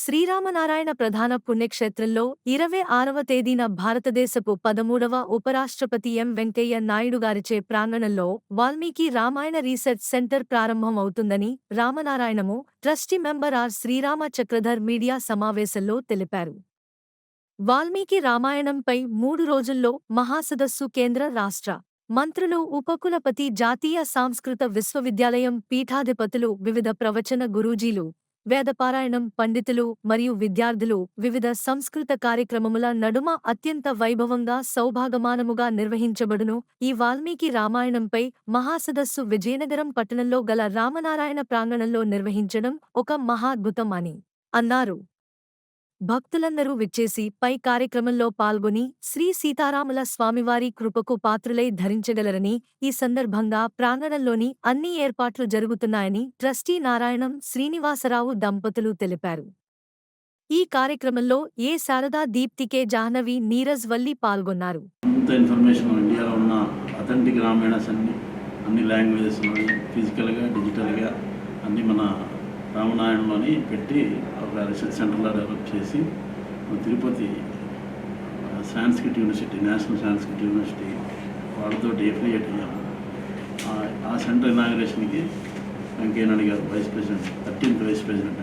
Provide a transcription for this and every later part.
శ్రీరామనారాయణ ప్రధాన పుణ్యక్షేత్రంలో 26వ తేదీన భారతదేశపు 13వ ఉపరాష్ట్రపతి ఎం వెంకయ్య నాయుడు గారిచే ప్రాంగణంలో వాల్మీకి రామాయణ రీసెర్చ్ సెంటర్ ప్రారంభం అవుతుందని Ramanarayanam trustee member R Srirama Chakradhar media సమావేశంలో తెలిపారు. వాల్మీకి రామాయణంపై 3 రోజుల్లో మహాసదస్సు కేంద్ర రాష్ట్ర మంత్రులు, ఉపకులపతి, జాతీయ సంస్కృత విశ్వవిద్యాలయం పీఠాధిపతులు, వివిధ ప్రవచన గురూజీలు, వేదపారాయణం పండితులు మరియు విద్యార్థులు వివిధ సంస్కృత కార్యక్రమముల నడుమ అత్యంత వైభవంగా సౌభాగమానముగా నిర్వహించబడును. ఈ వాల్మీకి రామాయణంపై మహాసదస్సు విజయనగరం పట్టణంలో గల రామనారాయణ ప్రాంగణంలో నిర్వహించడం ఒక మహాద్భుతం అని అన్నారు. భక్తులందరూ విచ్చేసి పై కార్యక్రమంలో పాల్గొని శ్రీ సీతారాముల స్వామివారి కృపకు పాత్రులై ధరించగలరని, ఈ సందర్భంగా ప్రాంగణంలోని అన్ని ఏర్పాట్లు జరుగుతున్నాయని ట్రస్టీ నారాయణం శ్రీనివాసరావు దంపతులు తెలిపారు. ఈ కార్యక్రమంలో ఏ శారదా, దీప్తి, కె జాహ్నవి, నీరజ్ వల్లి పాల్గొన్నారు. ఇన్ఫర్మేషన్ ఇండియాలో ఉన్న అథెంటిక్ రామాయణస్ అన్ని లాంగ్వేజెస్ ఫిజికల్గా, డిజిటల్గా అన్ని మన రామనారాయణలోని పెట్టి ఒక రీసెర్చ్ సెంటర్లో డెవలప్ చేసి Tirupati Sanskrit university, national Sanskrit university వాళ్ళతో ఎఫిలియేట్ అయ్యాము. ఆ సెంటర్ ఇనాగ్రేషన్కి వెంకయ్య నాయుడు గారు vice president, 13th vice president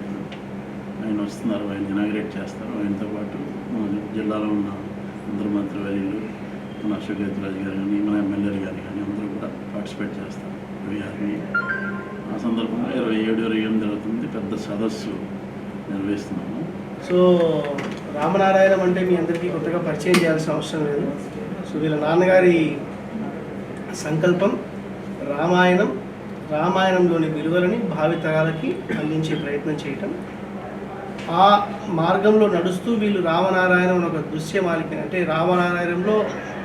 ఆయన వస్తున్నారు. ఆయన ఇనాగ్రేట్ చేస్తారు. ఆయనతో పాటు మన జిల్లాలో ఉన్న అందరు మంత్రివర్యులు, మన అశోక్ గజరాజు గారు కానీ, మన ఎమ్మెల్యేలు గారు కానీ అందరూ కూడా పార్టిసిపేట్ చేస్తారు. ఆ సందర్భంగా 27, 28 జరుగుతుంది పెద్ద సదస్సు నిర్వహిస్తున్నాము. సో రామనారాయణం అంటే మీ అందరికీ కొత్తగా పరిచయం చేయాల్సిన అవసరం లేదు. సో వీళ్ళ నాన్నగారి సంకల్పం రామాయణంలోని విలువలని భావితరాలకి అందించే ప్రయత్నం చేయటం. ఆ మార్గంలో నడుస్తూ వీళ్ళు రామనారాయణం ఒక దృశ్యమాలిక అంటే రామనారాయణంలో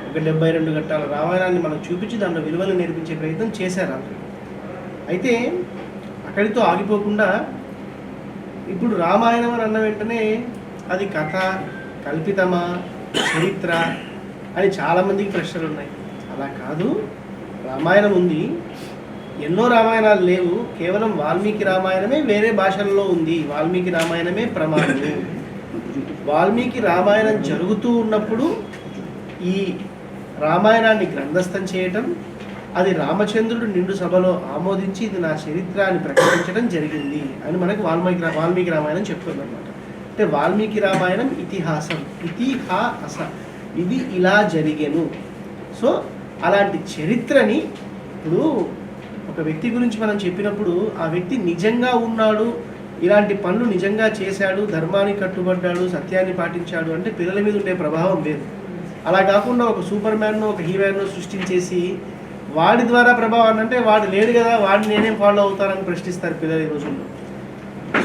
ఒక 72 ఘట్టాల రామాయణాన్ని మనకు చూపించి దాంట్లో విలువలు నేర్పించే ప్రయత్నం చేశారు అందరూ. అయితే అక్కడితో ఆగిపోకుండా ఇప్పుడు రామాయణం అని అన్న వెంటనే అది కథ, కల్పితమా, చరిత్ర అని చాలామందికి ప్రశ్నలు ఉన్నాయి. అలా కాదు, రామాయణం ఉంది. ఎన్నో రామాయణాలు లేవు, కేవలం వాల్మీకి రామాయణమే వేరే భాషల్లో ఉంది. వాల్మీకి రామాయణమే ప్రమాణము. వాల్మీకి రామాయణం జరుగుతూ ఉన్నప్పుడు ఈ రామాయణాన్ని గ్రంథస్థం చేయటం, అది రామచంద్రుడు నిండు సభలో ఆమోదించి ఇది నా చరిత్ర అని ప్రకటించడం జరిగింది అని మనకు వాల్మీకి రామాయణం చెప్తుందన్నమాట. అంటే వాల్మీకి రామాయణం ఇతిహాసం, ఇతిహాస, ఇది ఇలా జరిగెను. సో అలాంటి చరిత్రని ఇప్పుడు ఒక వ్యక్తి గురించి మనం చెప్పినప్పుడు ఆ వ్యక్తి నిజంగా ఉన్నాడు, ఇలాంటి పనులు నిజంగా చేశాడు, ధర్మానికి కట్టుబడ్డాడు, సత్యాన్ని పాటించాడు అంటే పిల్లల మీద ఉండే ప్రభావం వేరు. అలా కాకుండా ఒక సూపర్ మ్యాన్ను, ఒక హీరోయిన్ను సృష్టించేసి వాడి ద్వారా ప్రభావం అంటే వాడు లేడు కదా, వాడిని నేనేం ఫాలో అవుతానని ప్రశ్నిస్తారు పిల్లలు ఈ రోజుల్లో.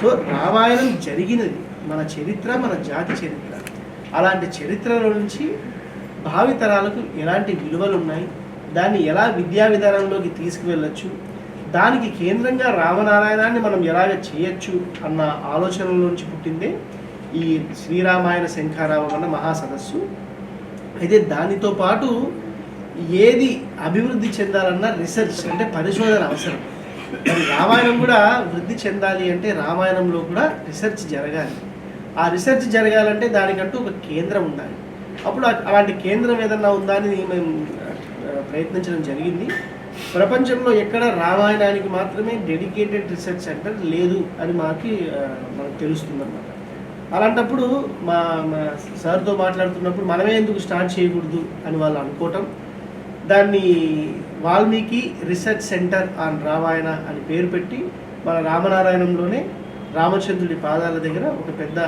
సో రామాయణం జరిగినది మన చరిత్ర, మన జాతి చరిత్ర. అలాంటి చరిత్రల నుంచి భావితరాలకు ఎలాంటి విలువలు ఉన్నాయి, దాన్ని ఎలా విద్యా విధానంలోకి తీసుకువెళ్ళచ్చు, దానికి కేంద్రంగా రామనారాయణాన్ని మనం ఎలాగ చేయొచ్చు అన్న ఆలోచనలోంచి పుట్టిందే ఈ శ్రీరామాయణ శంఖారావం అన్న మహాసదస్సు. అయితే దానితో పాటు ఏది అభివృద్ధి చెందాలన్నా రిసెర్చ్ అంటే పరిశోధన అవసరం. మరి రామాయణం కూడా వృద్ధి చెందాలి అంటే రామాయణంలో కూడా రిసెర్చ్ జరగాలి. ఆ రిసెర్చ్ జరగాలంటే దానికంటూ ఒక కేంద్రం ఉండాలి. అప్పుడు అలాంటి కేంద్రం ఏదన్నా ఉందా అని మేము ప్రయత్నించడం జరిగింది. ప్రపంచంలో ఎక్కడ రామాయణానికి మాత్రమే డెడికేటెడ్ రీసెర్చ్ సెంటర్ లేదు అని మనకు తెలుస్తుందన్నమాట. అలాంటప్పుడు మా సార్తో మాట్లాడుతున్నప్పుడు మనమే ఎందుకు స్టార్ట్ చేయకూడదు అని వాళ్ళు అనుకోవటం, దాన్ని Valmiki research centre on Ramayana అని పేరు పెట్టి మన రామనారాయణంలోనే రామచంద్రుడి పాదాల దగ్గర ఒక పెద్ద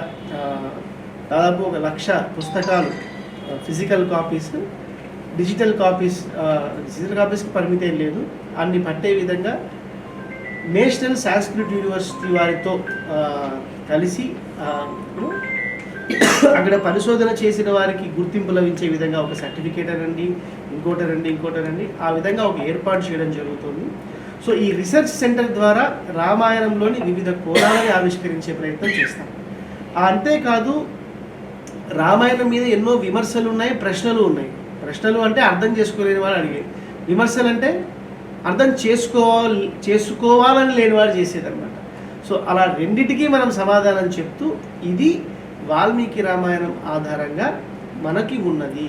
దాదాపు 1,00,000 పుస్తకాలు, ఫిజికల్ కాపీస్, డిజిటల్ కాపీస్కి పరిమితి ఏం లేదు, అన్ని పట్టే విధంగా నేషనల్ సాంస్క్రిట్ యూనివర్సిటీ వారితో కలిసి అక్కడ పరిశోధన చేసిన వారికి గుర్తింపు లభించే విధంగా ఒక సర్టిఫికేట్ అనండి, ఇంకోటనండి, ఆ విధంగా ఒక ఏర్పాటు చేయడం జరుగుతుంది. సో ఈ రీసెర్చ్ సెంటర్ ద్వారా రామాయణంలోని వివిధ కోణాలని ఆవిష్కరించే ప్రయత్నం చేస్తాం. అంతేకాదు రామాయణం మీద ఎన్నో విమర్శలు ఉన్నాయి, ప్రశ్నలు ఉన్నాయి. ప్రశ్నలు అంటే అర్థం చేసుకోలేని వాళ్ళు అడిగేది, విమర్శలు అంటే అర్థం చేసుకోవాలని లేని వాడు చేసేదన్నమాట. సో అలా రెండిటికీ మనం సమాధానం చెప్తూ ఇది వాల్మీకి రామాయణం ఆధారంగా మనకి ఉన్నది,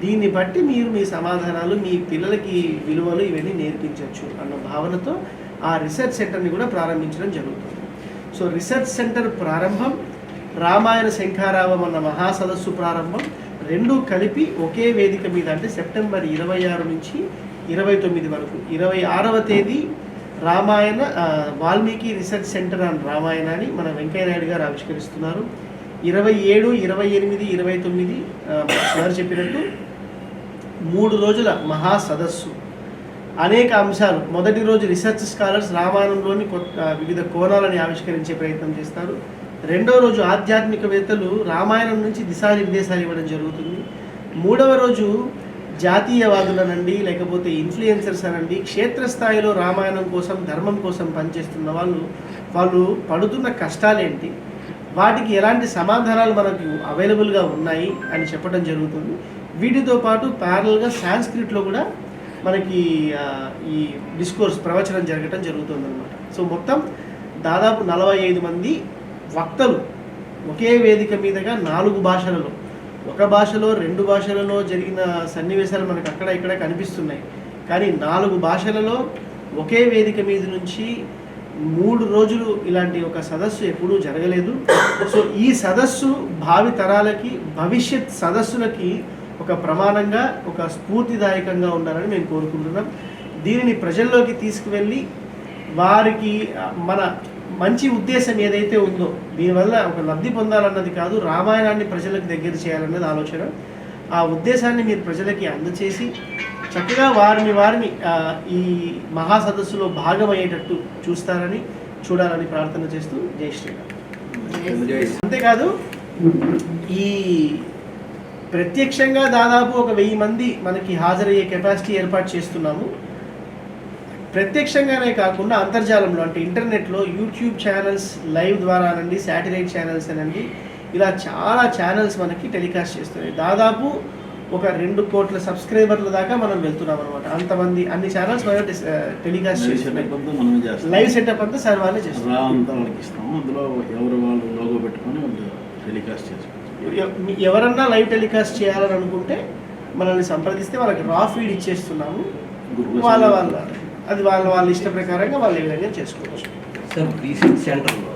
దీన్ని బట్టి మీరు మీ సమాధానాలు మీ పిల్లలకి విలువలు ఇవన్నీ నేర్పించవచ్చు అన్న భావనతో ఆ రీసెర్చ్ సెంటర్ని కూడా ప్రారంభించడం జరుగుతుంది. సో రీసెర్చ్ సెంటర్ ప్రారంభం, రామాయణ శంఖారావం అన్న మహాసదస్సు ప్రారంభం రెండూ కలిపి ఒకే వేదిక మీద, అంటే సెప్టెంబర్ 26 నుంచి 29 వరకు, 26వ తేదీ Ramayana Valmiki research centre and రామాయణాన్ని మన వెంకయ్య నాయుడు గారు ఆవిష్కరిస్తున్నారు. 27, 28, 29 సార్ చెప్పినట్టు 3 రోజుల మహాసదస్సు, అనేక అంశాలు. మొదటి రోజు రీసెర్చ్ స్కాలర్స్ రామాయణంలోని వివిధ కోణాలని ఆవిష్కరించే ప్రయత్నం చేస్తారు. రెండవ రోజు ఆధ్యాత్మికవేత్తలు రామాయణం నుంచి దిశానిర్దేశాలు ఇవ్వడం జరుగుతుంది. మూడవ రోజు జాతీయవాదులనండి, లేకపోతే ఇన్ఫ్లుయెన్సర్స్ అనండి, క్షేత్రస్థాయిలో రామాయణం కోసం ధర్మం కోసం పనిచేస్తున్న వాళ్ళు పడుతున్న కష్టాలేంటి, వాటికి ఎలాంటి సమాధానాలు మనకు అవైలబుల్గా ఉన్నాయి అని చెప్పడం జరుగుతుంది. వీటితో పాటు ప్యారల్గా సాంస్క్రిట్లో కూడా మనకి ఈ డిస్కోర్స్ ప్రవచనం జరగటం జరుగుతుంది అన్నమాట. సో మొత్తం దాదాపు 45 మంది వక్తలు ఒకే వేదిక మీదుగా 4 భాషలలో, ఒక భాషలో 2 భాషలలో జరిగిన సన్నివేశాలు మనకు అక్కడ ఇక్కడ కనిపిస్తున్నాయి. కానీ 4 భాషలలో ఒకే వేదిక మీద నుంచి 3 రోజులు ఇలాంటి ఒక సదస్సు ఎప్పుడూ జరగలేదు. సో ఈ సదస్సు భావి తరాలకి, భవిష్యత్ సదస్సులకి ఒక ప్రమాణంగా, ఒక స్ఫూర్తిదాయకంగా ఉండాలని మేము కోరుకుంటున్నాం. దీనిని ప్రజల్లోకి తీసుకువెళ్ళి వారికి మన మంచి ఉద్దేశం ఏదైతే ఉందో, దీనివల్ల ఒక లబ్ధి పొందాలన్నది కాదు, రామాయణాన్ని ప్రజలకు దగ్గర చేయాలన్నది ఆలోచన. ఆ ఉద్దేశాన్ని మీరు ప్రజలకి అందచేసి చక్కగా వారిని ఈ మహాసదస్సులో భాగమయ్యేటట్టు చూడాలని ప్రార్థన చేస్తూ జై శ్రీరామ్. అంతేకాదు ఈ ప్రత్యక్షంగా దాదాపు ఒక 1000 మంది మనకి హాజరయ్యే కెపాసిటీ ఏర్పాటు చేస్తున్నాము. ప్రత్యక్షంగానే కాకుండా అంతర్జాలంలో, అంటే ఇంటర్నెట్లో యూట్యూబ్ ఛానల్స్ లైవ్ ద్వారా అనండి, శాటిలైట్ ఛానల్స్ అనండి, ఇలా చాలా ఛానల్స్ మనకి టెలికాస్ట్ చేస్తున్నాయి. దాదాపు ఒక 2 కోట్ల సబ్స్క్రైబర్ల దాకా మనం వెళ్తున్నాం అనమాట. అంతమంది అన్ని ఛానల్స్ మనం టెలికాస్ట్ చేస్తున్నాయి. లైవ్ సెటప్ అంతా సార్ వాళ్ళే చేస్తాం. అందులో ఎవరు వాళ్ళు లోగో పెట్టుకొని వాళ్ళు టెలికాస్ట్ చేసుకోవచ్చు. ఎవరన్నా లైవ్ టెలికాస్ట్ చేయాలని అనుకుంటే మనల్ని సంప్రదిస్తే వాళ్ళకి రా ఫీడ్ ఇచ్చేస్తున్నాము. వాళ్ళ ఇష్ట ప్రకారంగా వాళ్ళు ఏ విధంగా చేసుకోవచ్చు. సార్ రీసెర్చ్ సెంటర్లో